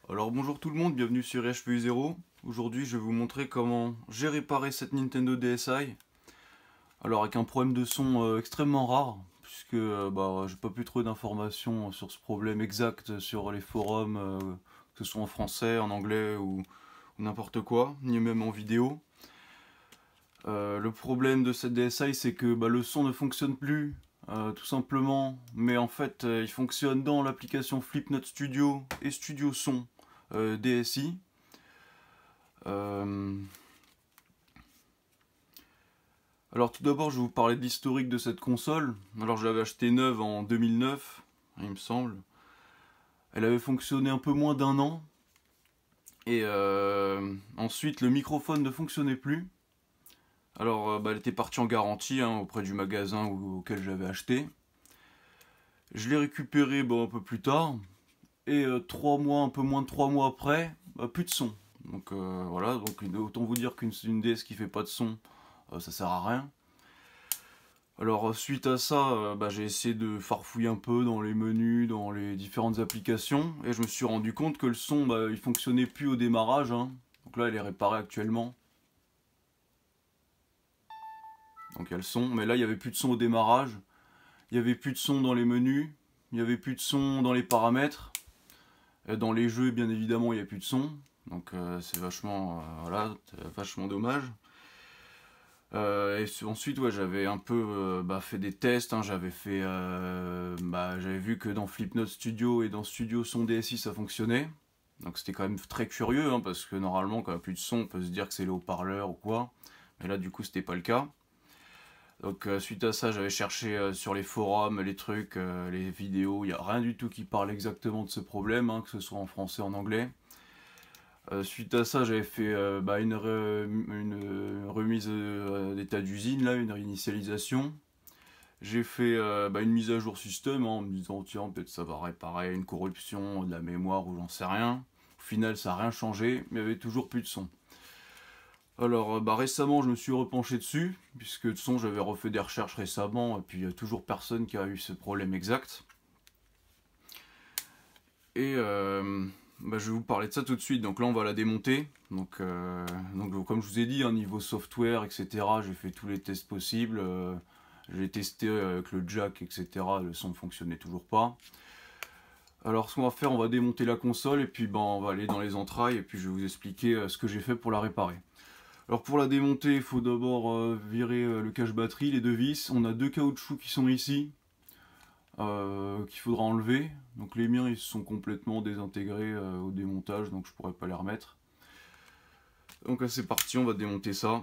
Alors bonjour tout le monde, bienvenue sur HPU 0. Aujourd'hui je vais vous montrer comment j'ai réparé cette Nintendo DSi. Alors avec un problème de son extrêmement rare, puisque j'ai pas pu trouver d'informations sur ce problème exact sur les forums, que ce soit en français, en anglais ou n'importe quoi, ni même en vidéo. Le problème de cette DSi c'est que le son ne fonctionne plus, tout simplement, mais en fait il fonctionne dans l'application Flipnote Studio et Studio Son DSi. Euh, Alors tout d'abord je vais vous parler de l'historique de cette console. Alors je l'avais achetée neuve en 2009, il me semble. Elle avait fonctionné un peu moins d'un an. Et ensuite le microphone ne fonctionnait plus. Alors elle était partie en garantie auprès du magasin auquel j'avais acheté. Je l'ai récupéré un peu plus tard. Et 3 mois, un peu moins de 3 mois après, plus de son. Donc voilà, donc autant vous dire qu'une DS qui fait pas de son, ça sert à rien. Alors suite à ça, j'ai essayé de farfouiller un peu dans les menus, dans les différentes applications, et je me suis rendu compte que le son, il fonctionnait plus au démarrage, hein. Donc là, il est réparé actuellement. Donc il y a le son, mais là, il n'y avait plus de son au démarrage, il n'y avait plus de son dans les menus, il n'y avait plus de son dans les paramètres, et dans les jeux, bien évidemment, il n'y a plus de son. Donc c'est vachement, vachement dommage. Et ensuite, ouais, j'avais un peu fait des tests, hein. J'avais vu que dans Flipnote Studio et dans Studio Son DSi ça fonctionnait. Donc c'était quand même très curieux, hein, parce que normalement quand il n'y a plus de son, on peut se dire que c'est les haut-parleurs ou quoi. Mais là du coup c'était pas le cas. Donc suite à ça j'avais cherché sur les forums, les trucs, les vidéos, il n'y a rien du tout qui parle exactement de ce problème, hein, que ce soit en français ou en anglais. Suite à ça, j'avais fait une remise d'état d'usine, là, une réinitialisation. J'ai fait une mise à jour système, hein, en me disant tiens, peut-être ça va réparer une corruption de la mémoire ou j'en sais rien. Au final, ça n'a rien changé, mais il n'y avait toujours plus de son. Alors récemment, je me suis repenché dessus, puisque de son, j'avais refait des recherches récemment, et puis il n'y a toujours personne qui a eu ce problème exact. Et je vais vous parler de ça tout de suite. Donc là, on va la démonter. Donc comme je vous ai dit, niveau software, etc., j'ai fait tous les tests possibles. J'ai testé avec le jack, etc. Le son ne fonctionnait toujours pas. Alors, ce qu'on va faire, on va démonter la console et puis on va aller dans les entrailles et puis je vais vous expliquer ce que j'ai fait pour la réparer. Alors, pour la démonter, il faut d'abord virer le cache-batterie, les deux vis. On a deux caoutchoucs qui sont ici. Qu'il faudra enlever. Donc les miens ils sont complètement désintégrés au démontage, donc je pourrais pas les remettre. Donc là c'est parti, on va démonter ça.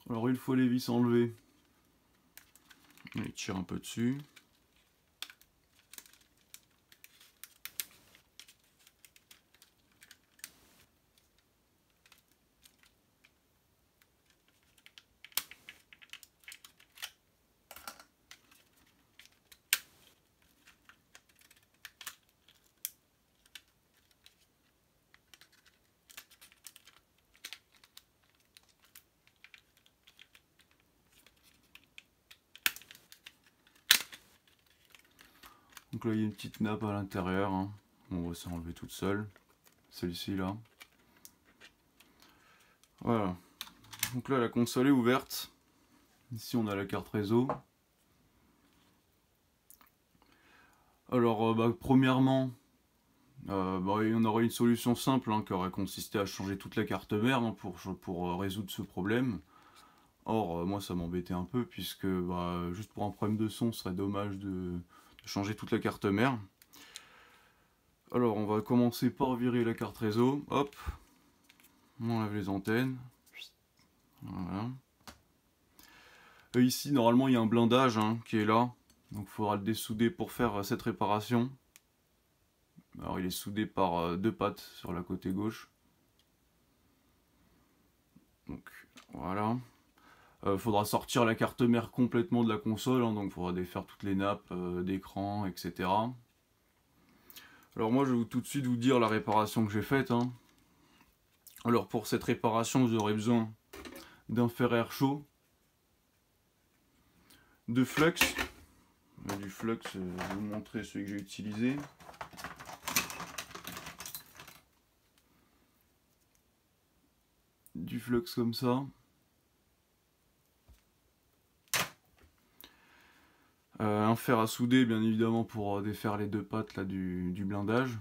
Alors une fois les vis enlevées, on les tire un peu dessus. Donc là il y a une petite nappe à l'intérieur, hein. On va s'enlever toute seule, celle-ci là. Voilà, donc là la console est ouverte. Ici on a la carte réseau. Alors premièrement, on aurait une solution simple, hein, qui aurait consisté à changer toute la carte mère, hein, pour résoudre ce problème. Or moi ça m'embêtait un peu puisque juste pour un problème de son ce serait dommage de changer toute la carte mère. Alors on va commencer par virer la carte réseau, hop, on enlève les antennes, voilà. Ici normalement il y a un blindage, hein, qui est là, donc il faudra le dessouder pour faire cette réparation. Alors il est soudé par deux pattes sur la côté gauche. Donc voilà. Faudra sortir la carte mère complètement de la console, hein, donc il faudra défaire toutes les nappes d'écran, etc. Alors moi je vais tout de suite vous dire la réparation que j'ai faite, hein. Alors pour cette réparation vous aurez besoin d'un fer air chaud, de flux, du flux, je vais vous montrer celui que j'ai utilisé. Du flux comme ça. Un fer à souder bien évidemment pour défaire les deux pattes là, du blindage.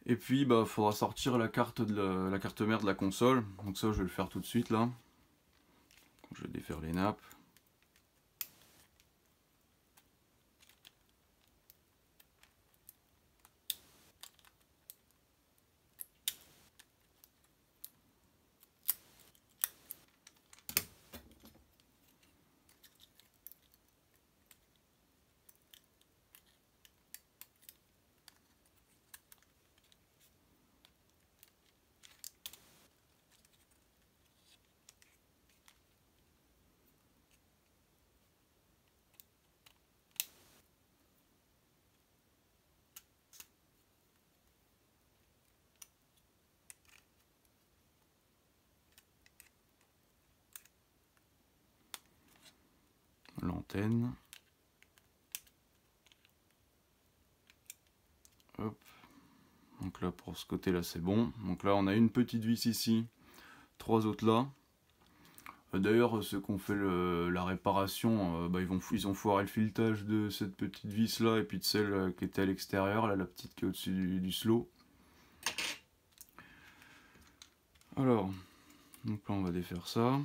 Et puis faudra sortir la carte mère de la console. Donc ça je vais le faire tout de suite là. Je vais défaire les nappes. L'antenne. Hop. Donc là pour ce côté là c'est bon. Donc là on a une petite vis ici, trois autres là. D'ailleurs ceux qui ont fait la réparation, ils ont foiré le filetage de cette petite vis là et puis de celle qui était à l'extérieur, là la petite qui est au-dessus du slot. Alors, donc là on va défaire ça.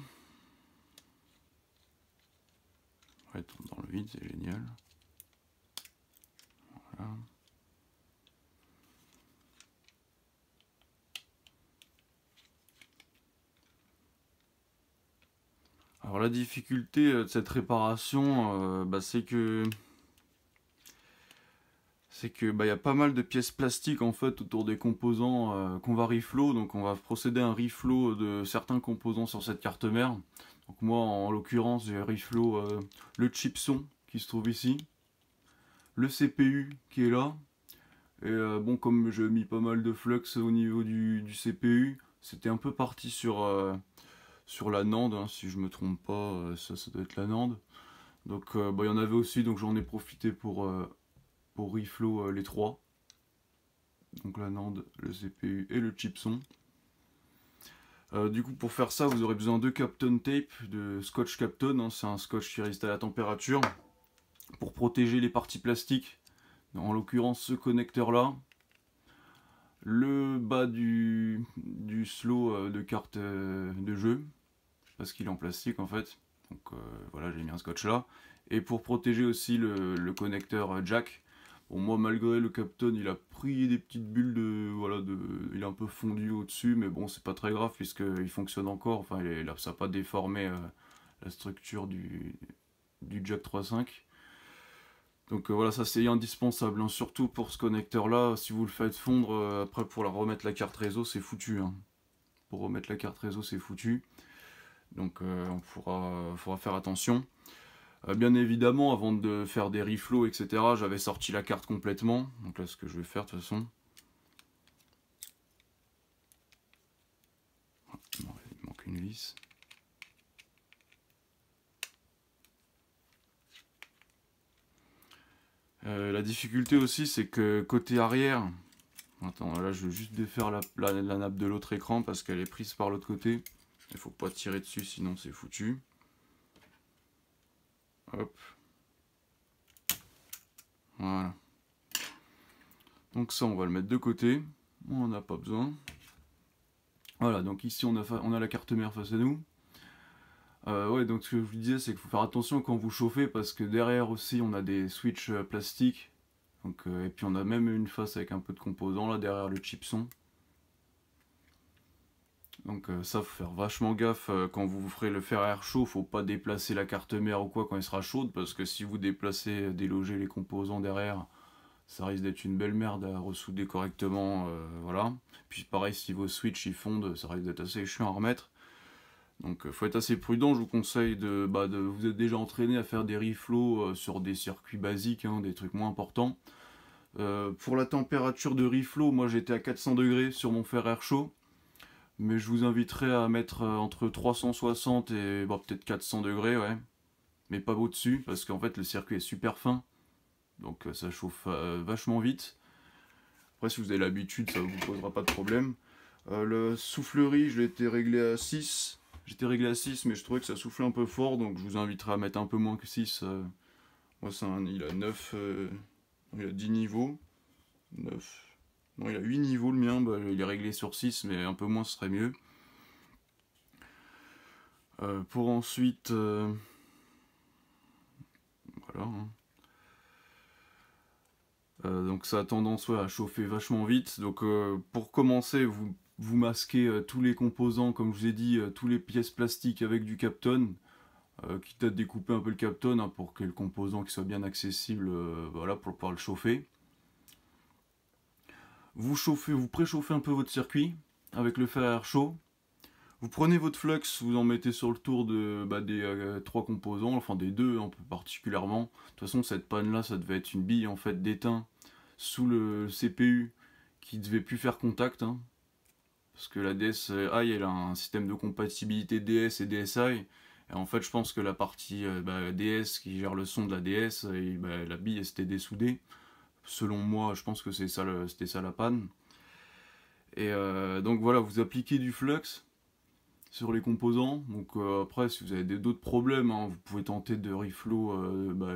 Ouais, tombe dans le vide, c'est génial. Voilà. Alors la difficulté de cette réparation, c'est que y a pas mal de pièces plastiques en fait autour des composants qu'on va reflow. Donc on va procéder à un reflow de certains composants sur cette carte mère. Donc moi en l'occurrence j'ai reflow le chipson qui se trouve ici, le CPU qui est là. Et comme j'ai mis pas mal de flux au niveau du CPU, c'était un peu parti sur la NAND, hein, si je me trompe pas, ça doit être la NAND. Donc il y en avait aussi, donc j'en ai profité pour reflow les trois. Donc la NAND, le CPU et le chipson. Du coup pour faire ça vous aurez besoin de Kapton Tape, de Scotch Kapton, hein, c'est un scotch qui résiste à la température, pour protéger les parties plastiques, en l'occurrence ce connecteur là, le bas du slot de carte de jeu, parce qu'il est en plastique en fait, donc voilà j'ai mis un scotch là, et pour protéger aussi le connecteur jack. Bon, moi malgré le Kapton il a pris des petites bulles il est un peu fondu au dessus, mais bon c'est pas très grave puisqu'il fonctionne encore, enfin ça n'a pas déformé la structure du jack 3.5. Donc voilà, ça c'est indispensable, hein, surtout pour ce connecteur là, si vous le faites fondre, après pour remettre la carte réseau c'est foutu, hein. Pour remettre la carte réseau c'est foutu, donc faudra faire attention. Bien évidemment, avant de faire des reflows, etc., j'avais sorti la carte complètement. Donc là, ce que je vais faire de toute façon. Il manque une vis. La difficulté aussi, c'est que côté arrière, attends, là je vais juste défaire la nappe de l'autre écran parce qu'elle est prise par l'autre côté. Il faut pas tirer dessus, sinon c'est foutu. Hop. Voilà. Donc ça, on va le mettre de côté. On n'en a pas besoin. Voilà, donc ici on a la carte mère face à nous. Ouais, donc ce que je vous disais, c'est qu'il faut faire attention quand vous chauffez parce que derrière aussi on a des switches plastiques. Donc, et puis on a même une face avec un peu de composants là derrière le chip son. Donc ça, faut faire vachement gaffe quand vous ferez le fer à air chaud, faut pas déplacer la carte mère ou quoi quand elle sera chaude parce que si vous déplacez, délogez les composants derrière, ça risque d'être une belle merde à ressouder correctement, voilà. Puis pareil, si vos switches y fondent, ça risque d'être assez chiant à remettre. Donc faut être assez prudent, je vous conseille de vous êtes déjà entraîné à faire des reflows sur des circuits basiques, hein, des trucs moins importants. Pour la température de reflow, moi j'étais à 400 degrés sur mon fer air chaud. Mais je vous inviterai à mettre entre 360 et peut-être 400 degrés, ouais. Mais pas au-dessus, parce qu'en fait le circuit est super fin. Donc ça chauffe vachement vite. Après si vous avez l'habitude, ça ne vous posera pas de problème. Le soufflerie, je l'ai été réglé à 6. J'étais réglé à 6, mais je trouvais que ça soufflait un peu fort, donc je vous inviterai à mettre un peu moins que 6. Moi il a 9, il a 10 niveaux. 9. Non, il a 8 niveaux le mien, il est réglé sur 6, mais un peu moins ce serait mieux. Pour ensuite... voilà. Hein. Donc ça a tendance à chauffer vachement vite. Donc pour commencer, vous masquez tous les composants, comme je vous ai dit, tous les pièces plastiques avec du Kapton. Quitte à découper un peu le Kapton hein, pour que le composant qui soit bien accessible, voilà, pour pouvoir le chauffer. Vous préchauffez un peu votre circuit avec le fer à air chaud. Vous prenez votre flux, vous en mettez sur le tour des 3 composants, enfin des 2 un peu particulièrement. De toute façon, cette panne là, ça devait être une bille en fait d'étain sous le CPU qui devait plus faire contact. Hein, parce que la DSi, elle a un système de compatibilité DS et DSi. Et en fait, je pense que la partie DS qui gère le son de la DS, la bille elle s'était dessoudée. Selon moi, je pense que c'était ça la panne. Et donc voilà, vous appliquez du flux sur les composants. Donc après, si vous avez d'autres problèmes, hein, vous pouvez tenter de reflow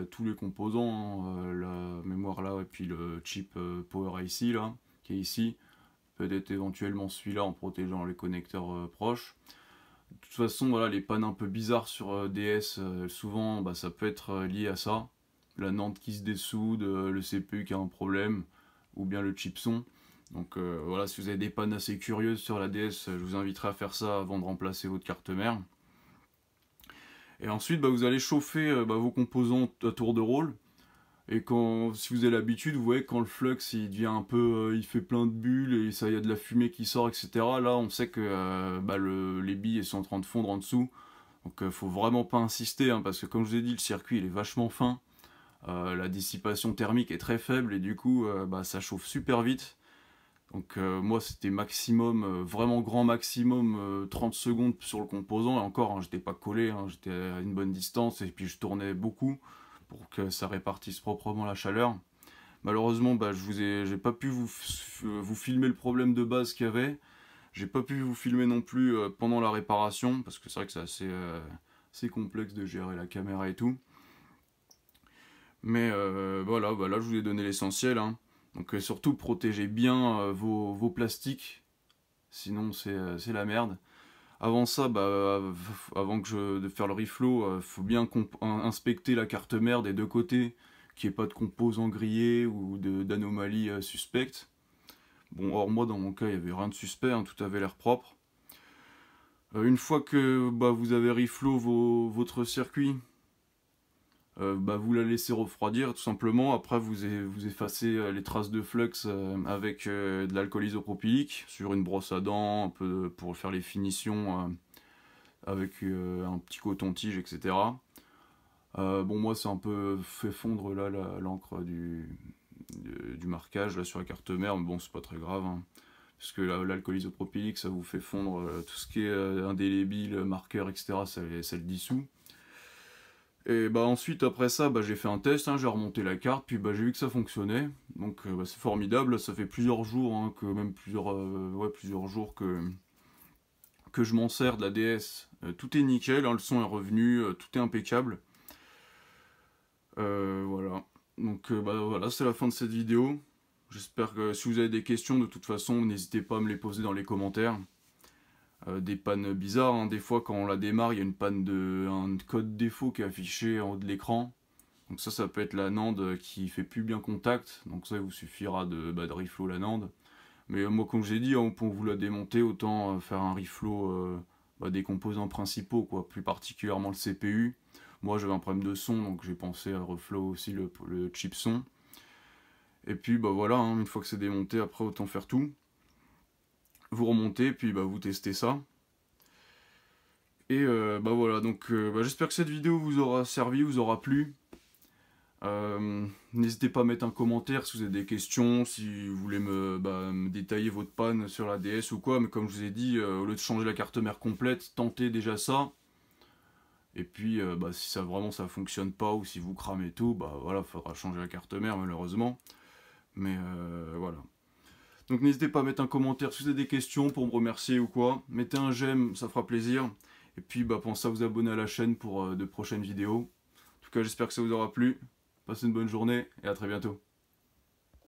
tous les composants, hein, la mémoire là, et puis le chip Power IC là, qui est ici. Peut-être éventuellement celui-là en protégeant les connecteurs proches. De toute façon, voilà, les pannes un peu bizarres sur DS, souvent, ça peut être lié à ça. La NAND qui se dessoude, le CPU qui a un problème, ou bien le chip son. Donc voilà, si vous avez des pannes assez curieuses sur la DS, je vous inviterai à faire ça avant de remplacer votre carte mère. Et ensuite, vous allez chauffer vos composants à tour de rôle. Et si vous avez l'habitude, vous voyez quand le flux il devient un peu, il fait plein de bulles et ça, il y a de la fumée qui sort, etc. Là, on sait que les billes sont en train de fondre en dessous. Donc, faut vraiment pas insister, hein, parce que comme je vous ai dit, le circuit il est vachement fin. La dissipation thermique est très faible et du coup, ça chauffe super vite. Donc moi c'était maximum, vraiment grand maximum 30 secondes sur le composant et encore hein, j'étais pas collé, hein, j'étais à une bonne distance et puis je tournais beaucoup pour que ça répartisse proprement la chaleur. Malheureusement j'ai pas pu vous filmer le problème de base qu'il y avait, j'ai pas pu vous filmer non plus pendant la réparation parce que c'est vrai que c'est assez complexe de gérer la caméra et tout. Mais voilà, là je vous ai donné l'essentiel. Hein. Donc surtout protégez bien vos plastiques, sinon c'est la merde. Avant ça, avant de faire le reflow, faut bien inspecter la carte mère des deux côtés, qu'il n'y ait pas de composants grillés ou d'anomalies suspectes. Bon, or moi dans mon cas, il n'y avait rien de suspect, hein, tout avait l'air propre. Une fois que vous avez reflow votre circuit, vous la laissez refroidir tout simplement. Après vous effacez les traces de flux avec de l'alcool isopropylique sur une brosse à dents un peu pour faire les finitions avec un petit coton-tige, etc. Bon moi c'est un peu fait fondre là l'encre du marquage là, sur la carte mère, mais bon c'est pas très grave. Hein, parce que l'alcool isopropylique ça vous fait fondre tout ce qui est indélébile, marqueur, etc. Ça le dissout. Et bah ensuite après ça j'ai fait un test, hein, j'ai remonté la carte, puis j'ai vu que ça fonctionnait. Donc c'est formidable, ça fait plusieurs jours, hein, que même plusieurs jours que je m'en sers de la DS. Tout est nickel, hein, le son est revenu, tout est impeccable. Voilà. Donc voilà, c'est la fin de cette vidéo. J'espère que si vous avez des questions, de toute façon, n'hésitez pas à me les poser dans les commentaires. Des pannes bizarres, hein. Des fois quand on la démarre, il y a une panne un code défaut qui est affiché en haut de l'écran. Donc ça peut être la NAND qui fait plus bien contact. Donc ça, il vous suffira de reflow la NAND. Mais moi, comme j'ai dit, hein, pour vous la démonter, autant faire un reflow des composants principaux, quoi, plus particulièrement le CPU. Moi, j'avais un problème de son, donc j'ai pensé à reflow aussi le chip son. Et puis voilà, hein, une fois que c'est démonté, après autant faire tout. Vous remontez, puis vous testez ça. Et voilà, donc j'espère que cette vidéo vous aura servi, vous aura plu. N'hésitez pas à mettre un commentaire si vous avez des questions, si vous voulez me détailler votre panne sur la DS ou quoi, mais comme je vous ai dit, au lieu de changer la carte mère complète, tentez déjà ça. Et puis si ça vraiment ça fonctionne pas ou si vous cramez tout, voilà, faudra changer la carte mère malheureusement. Mais voilà. Donc n'hésitez pas à mettre un commentaire si vous avez des questions pour me remercier ou quoi. Mettez un j'aime, ça fera plaisir. Et puis pensez à vous abonner à la chaîne pour de prochaines vidéos. En tout cas, j'espère que ça vous aura plu. Passez une bonne journée et à très bientôt.